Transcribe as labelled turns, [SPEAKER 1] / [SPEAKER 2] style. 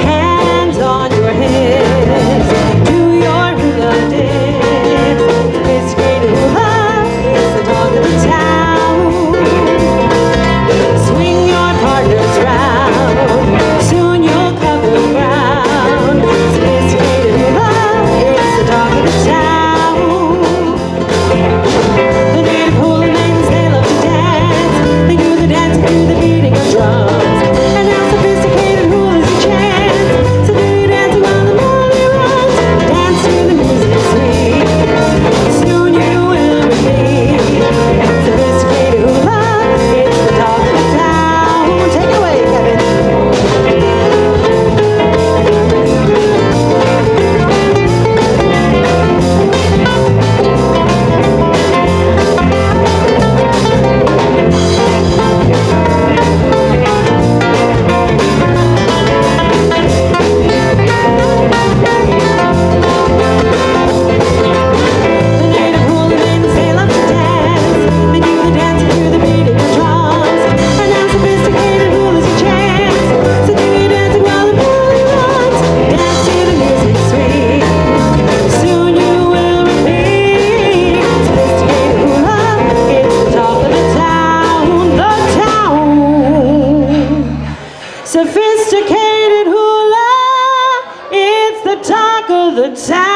[SPEAKER 1] Hands on your hips, do your hula dip. Sophisticated hula, it's the talk of the town. Swing your partners round, soon you'll cover ground. Sophisticated hula, it's the talk of the town. The native hula names, they love to dance. They do the dance to the beating of drums. And now sophisticated hula's your chance. So do your dancing while the molly runs. Dance to the music sweet. Soon you will relieve. Sophisticated hula, it's the talk of the town. Take it away, Kevin. The native hula maidens, they love to dance. They do the dancing to the beating of drums. And now sophisticated hula's your chance. So do your dancing while the molly runs. Dance to the music sweet. Soon you will repeat. Sophisticated hula, it's the talk of the town. The town. Sophisticated hula, it's the talk of the town.